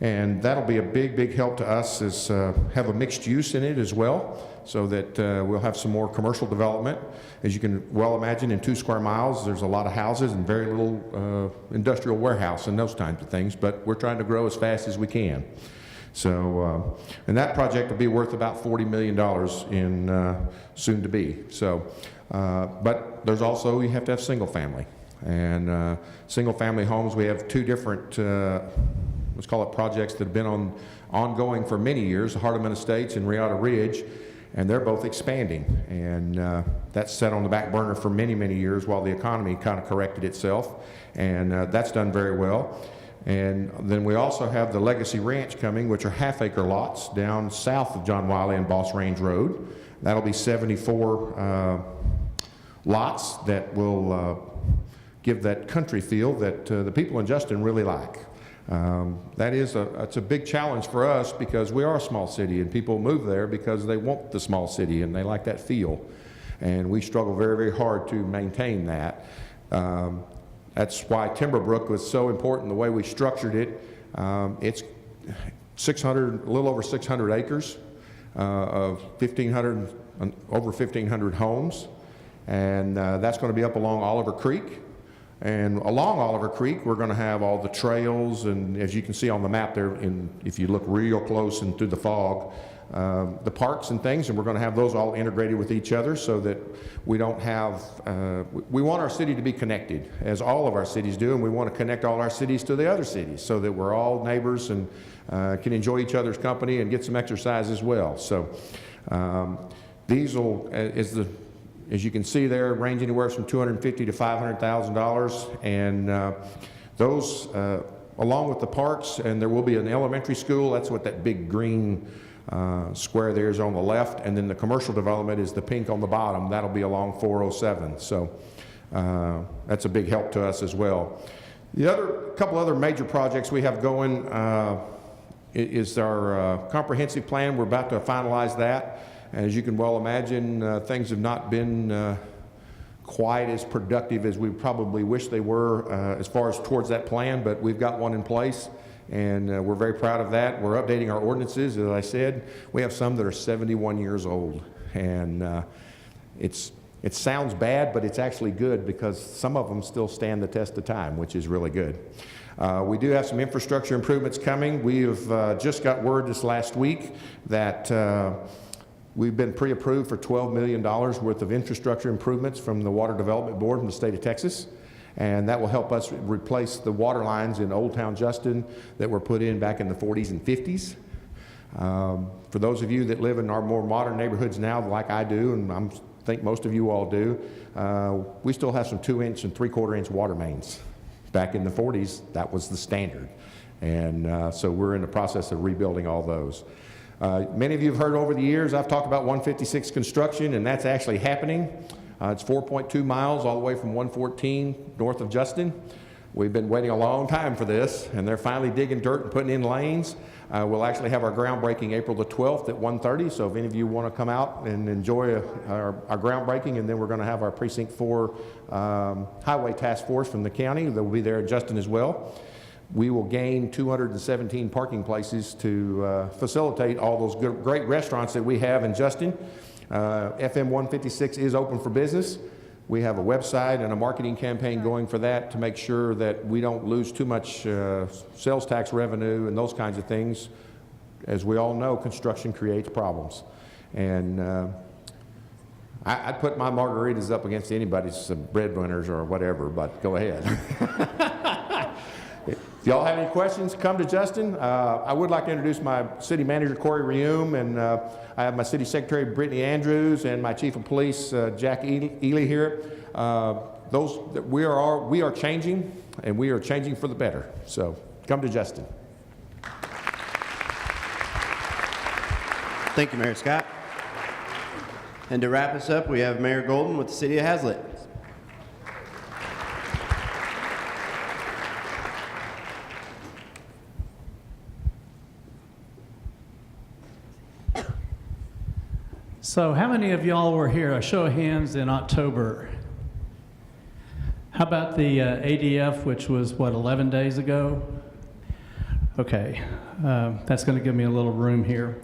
And that'll be a big, big help to us, is have a mixed use in it as well, so that we'll have some more commercial development. As you can well imagine, in 2 square miles, there's a lot of houses and very little industrial warehouse and those kinds of things, but we're trying to grow as fast as we can. So, and that project will be worth about $40 million in soon to be. So, but there's also, you have to have single family. And single family homes, we have 2 different let's call it projects that have been ongoing for many years, Hardeman Estates and Riata Ridge, and they're both expanding. And that's set on the back burner for many, many years while the economy kind of corrected itself, and that's done very well. And then we also have the Legacy Ranch coming, which are half-acre lots down south of John Wiley and Boss Range Road. That'll be 74 lots that will give that country feel that the people in Justin really like. It's a big challenge for us because we are a small city, and people move there because they want the small city and they like that feel. And we struggle very, very hard to maintain that. That's why Timberbrook was so important, the way we structured it. It's a little over 600 acres of over 1,500 homes. And that's going to be up along Oliver Creek. And along Oliver Creek, we're going to have all the trails, and as you can see on the map there, if you look real close and through the fog, the parks and things, and we're going to have those all integrated with each other so that we don't have, we want our city to be connected, as all of our cities do, and we want to connect all our cities to the other cities so that we're all neighbors and can enjoy each other's company and get some exercise as well. So these will, as you can see there, range anywhere from $250,000 to $500,000, and those, along with the parks, and there will be an elementary school. That's what that big green square there is on the left, and then the commercial development is the pink on the bottom. That'll be along 407. So that's a big help to us as well. The couple other major projects we have going is our comprehensive plan. We're about to finalize that. As you can well imagine, things have not been quite as productive as we probably wish they were as far as towards that plan, but we've got one in place, and we're very proud of that. We're updating our ordinances. As I said, we have some that are 71 years old, and it sounds bad, but it's actually good because some of them still stand the test of time, which is really good. We do have some infrastructure improvements coming. We have just got word this last week that we've been pre-approved for $12 million worth of infrastructure improvements from the Water Development Board in the state of Texas. And that will help us replace the water lines in Old Town Justin that were put in back in the 40s and 50s. For those of you that live in our more modern neighborhoods now, like I do, and I think most of you all do, we still have some 2-inch and 3/4-inch water mains. Back in the 40s, that was the standard. And so we're in the process of rebuilding all those. Many of you have heard over the years, I've talked about 156 construction, and that's actually happening. It's 4.2 miles all the way from 114 north of Justin. We've been waiting a long time for this, and they're finally digging dirt and putting in lanes. We'll actually have our groundbreaking April the 12th at 1:30, so if any of you want to come out and enjoy our groundbreaking, and then we're going to have our Precinct 4 Highway Task Force from the county. They'll be there at Justin as well. We will gain 217 parking places to facilitate all those great restaurants that we have in Justin. FM 156 is open for business. We have a website and a marketing campaign going for that to make sure that we don't lose too much sales tax revenue and those kinds of things. As we all know, construction creates problems. And I'd put my margaritas up against anybody's breadwinners or whatever, but go ahead. If y'all have any questions, come to Justin. I would like to introduce my city manager, Corey Reume, and I have my city secretary, Brittany Andrews, and my chief of police, Jack Ely here. We are changing, and we are changing for the better. So come to Justin. Thank you, Mayor Scott. And to wrap us up, we have Mayor Golden with the City of Haslet. So how many of y'all were here, a show of hands, in October? How about the ADF, which was, what, 11 days ago? Okay, that's going to give me a little room here.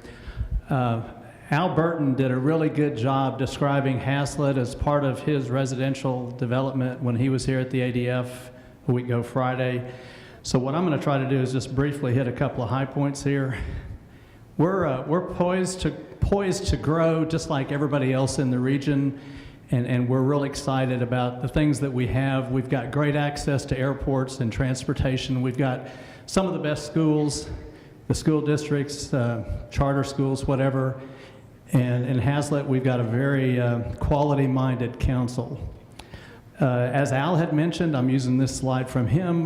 Al Burton did a really good job describing Haslet as part of his residential development when he was here at the ADF a week ago Friday. So what I'm going to try to do is just briefly hit a couple of high points here. We're poised to grow just like everybody else in the region, and we're really excited about the things that we have. We've got great access to airports and transportation. We've got some of the best schools, the school districts, charter schools, whatever. And in Haslet, we've got a very quality-minded council. As Al had mentioned, I'm using this slide from him,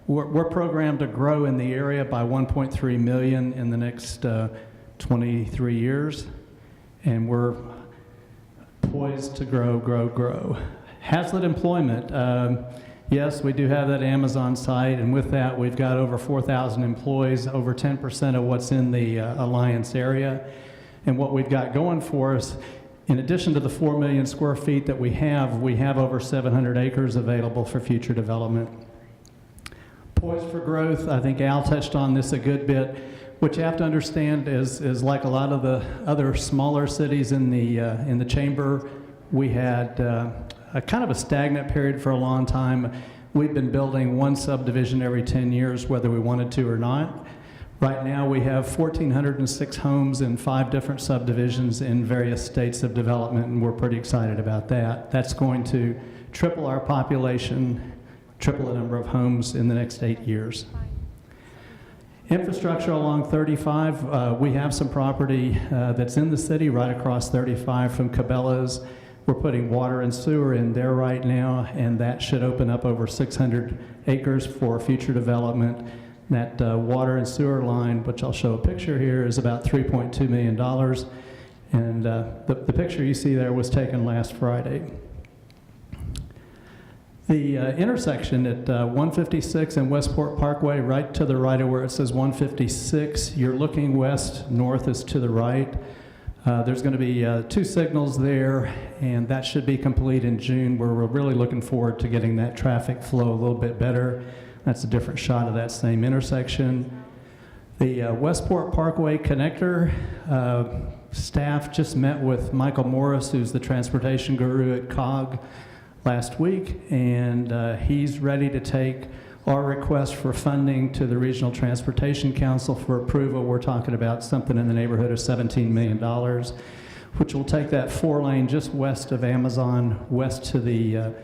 we're programmed to grow in the area by 1.3 million in the next 23 years, and we're poised to grow. Haslet employment, yes, we do have that Amazon site, and with that, we've got over 4,000 employees, over 10% of what's in the Alliance area. And what we've got going for us, in addition to the 4 million square feet that we have over 700 acres available for future development. Poised for growth, I think Al touched on this a good bit. What you have to understand is like a lot of the other smaller cities in the chamber, we had a kind of a stagnant period for a long time. We've been building one subdivision every 10 years, whether we wanted to or not. Right now, we have 1,406 homes in 5 different subdivisions in various states of development, and we're pretty excited about that. That's going to triple our population, triple the number of homes in the next 8 years. Infrastructure along 35, we have some property that's in the city right across 35 from Cabela's. We're putting water and sewer in there right now, and that should open up over 600 acres for future development. That water and sewer line, which I'll show a picture here, is about $3.2 million. And the picture you see there was taken last Friday. The intersection at 156 and Westport Parkway, right to the right of where it says 156, you're looking west, north is to the right. There's going to be 2 signals there, and that should be complete in June, where we're really looking forward to getting that traffic flow a little bit better. That's a different shot of that same intersection. The Westport Parkway connector, staff just met with Michael Morris, who's the transportation guru at COG, last week, and he's ready to take our request for funding to the Regional Transportation Council for approval. We're talking about something in the neighborhood of $17 million, which will take that 4-lane just west of Amazon, west to the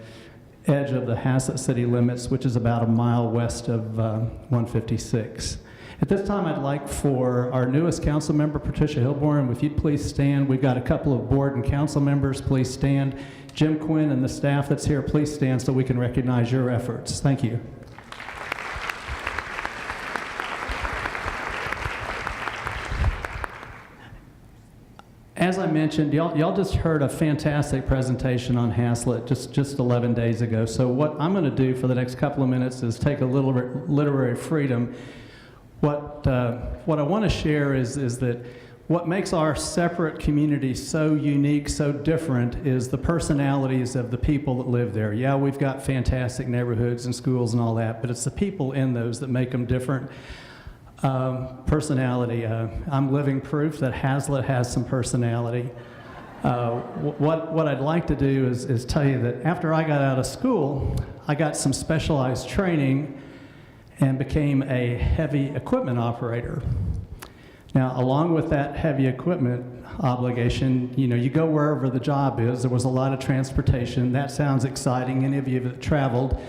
edge of the Haslet city limits, which is about a mile west of 156. At this time, I'd like for our newest council member, Patricia Hilborn, if you'd please stand. We've got a couple of board and council members. Please stand. Jim Quinn and the staff that's here, please stand so we can recognize your efforts. Thank you. As I mentioned, y'all just heard a fantastic presentation on Haslet just 11 days ago. So what I'm going to do for the next couple of minutes is take a little literary freedom. What I want to share is that what makes our separate community so unique, so different, is the personalities of the people that live there. Yeah, we've got fantastic neighborhoods and schools and all that, but it's the people in those that make them different. Personality. I'm living proof that Haslet has some personality. What I'd like to do is tell you that after I got out of school, I got some specialized training and became a heavy equipment operator. Now, along with that heavy equipment obligation, you go wherever the job is. There was a lot of transportation. That sounds exciting. Any of you that traveled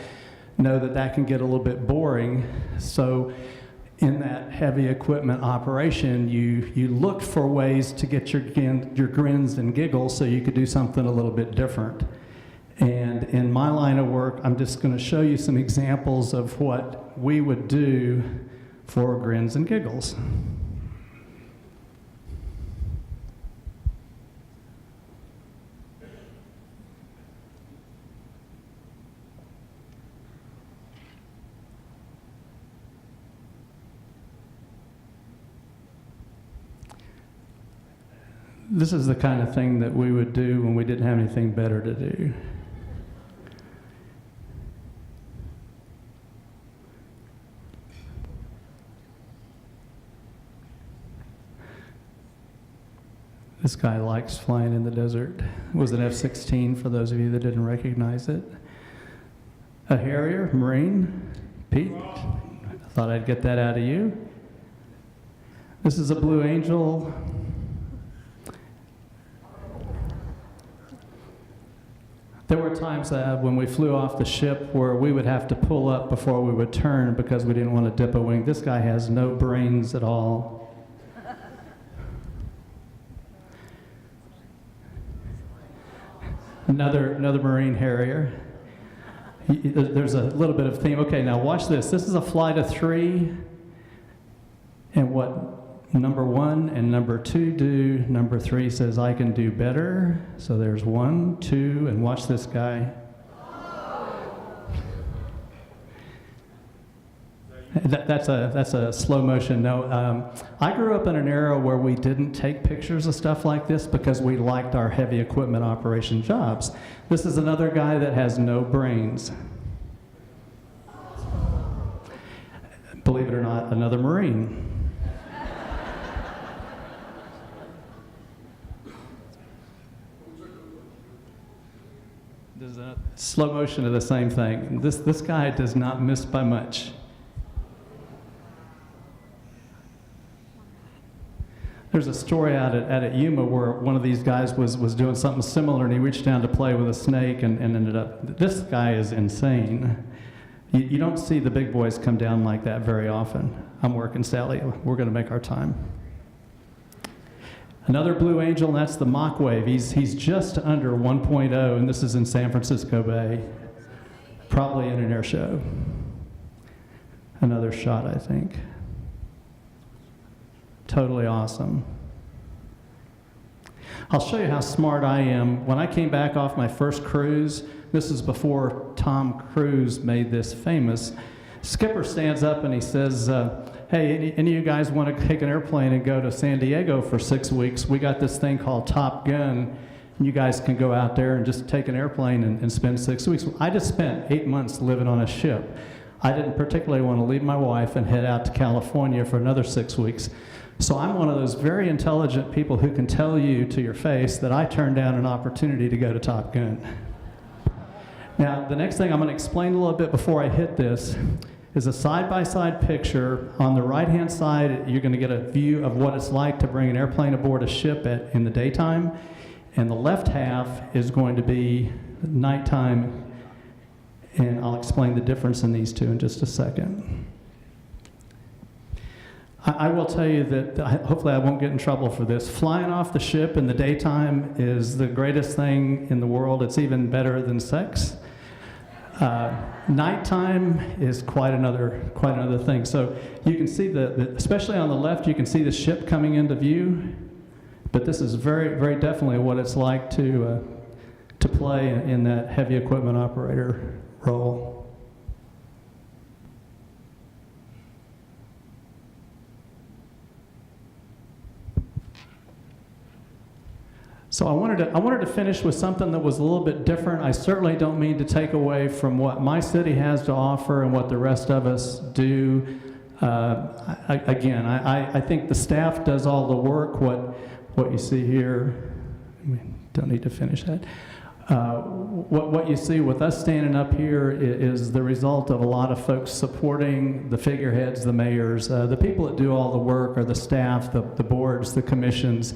know that can get a little bit boring. So in that heavy equipment operation, you looked for ways to get your grins and giggles so you could do something a little bit different. And in my line of work, I'm just going to show you some examples of what we would do for grins and giggles. This is the kind of thing that we would do when we didn't have anything better to do. This guy likes flying in the desert. It was an F-16 for those of you that didn't recognize it. A Harrier, Marine, Pete. I thought I'd get that out of you. This is a Blue Angel. There were times when we flew off the ship where we would have to pull up before we would turn because we didn't want to dip a wing. This guy has no brains at all. Another Marine Harrier. There's a little bit of theme. Okay, now watch this. This is a flight of 3, and what number 1 and number 2 do. Number 3 says, I can do better. So there's 1, 2, and watch this guy. That's a slow motion. No, I grew up in an era where we didn't take pictures of stuff like this because we liked our heavy equipment operation jobs. This is another guy that has no brains. Believe it or not, another Marine. There's a slow motion of the same thing. This guy does not miss by much. There's a story out at Yuma where one of these guys was doing something similar, and he reached down to play with a snake and ended up, this guy is insane. You don't see the big boys come down like that very often. I'm working, Sally. We're going to make our time. Another Blue Angel, and that's the Mach Wave. He's just under 1.0, and this is in San Francisco Bay, probably in an air show. Another shot, I think. Totally awesome. I'll show you how smart I am. When I came back off my first cruise, this is before Tom Cruise made this famous. Skipper stands up and he says, hey, any of you guys want to take an airplane and go to San Diego for 6 weeks? We got this thing called Top Gun. You guys can go out there and just take an airplane and spend 6 weeks. I just spent 8 months living on a ship. I didn't particularly want to leave my wife and head out to California for another 6 weeks. So I'm one of those very intelligent people who can tell you to your face that I turned down an opportunity to go to Top Gun. Now, the next thing I'm going to explain a little bit before I hit this is a side-by-side picture. On the right-hand side, you're going to get a view of what it's like to bring an airplane aboard a ship in the daytime. And the left half is going to be nighttime, and I'll explain the difference in these two in just a second. I will tell you that, hopefully I won't get in trouble for this, flying off the ship in the daytime is the greatest thing in the world. It's even better than sex. Nighttime is quite another thing. So you can see, especially on the left, you can see the ship coming into view, but this is very, very definitely what it's like to play in that heavy equipment operator role. So I wanted to finish with something that was a little bit different. I certainly don't mean to take away from what my city has to offer and what the rest of us do. I think the staff does all the work. What you see here, we don't need to finish that. What you see with us standing up here is the result of a lot of folks supporting the figureheads, the mayors. The people that do all the work are the staff, the boards, the commissions.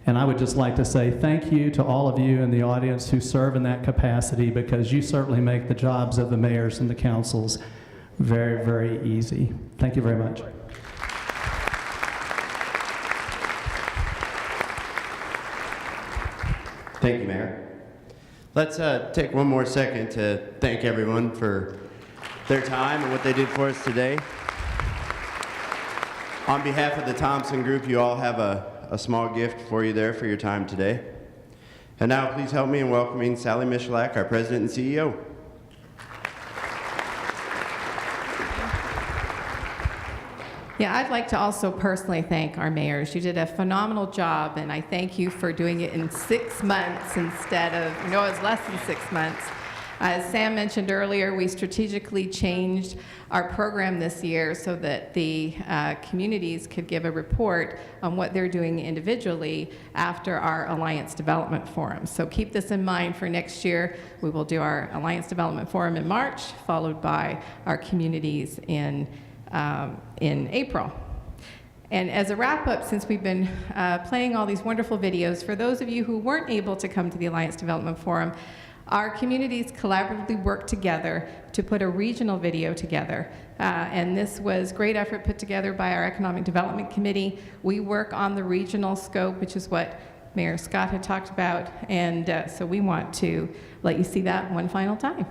And I would just like to say thank you to all of you in the audience who serve in that capacity, because you certainly make the jobs of the mayors and the councils very, very easy. Thank you very much. Thank you, Mayor. Let's take one more second to thank everyone for their time and what they did for us today. On behalf of the Thompson Group, you all have a small gift for you there for your time today. And now please help me in welcoming Sally Michalak, our President and CEO. Yeah, I'd like to also personally thank our mayors. You did a phenomenal job, and I thank you for doing it in 6 months instead of, it was less than 6 months. As Sam mentioned earlier, we strategically changed our program this year so that the communities could give a report on what they're doing individually after our Alliance Development Forum. So keep this in mind for next year. We will do our Alliance Development Forum in March, followed by our communities in April. And as a wrap-up, since we've been playing all these wonderful videos, for those of you who weren't able to come to the Alliance Development Forum, our communities collaboratively worked together to put a regional video together. And this was great effort put together by our Economic Development Committee. We work on the regional scope, which is what Mayor Scott had talked about. And so we want to let you see that one final time.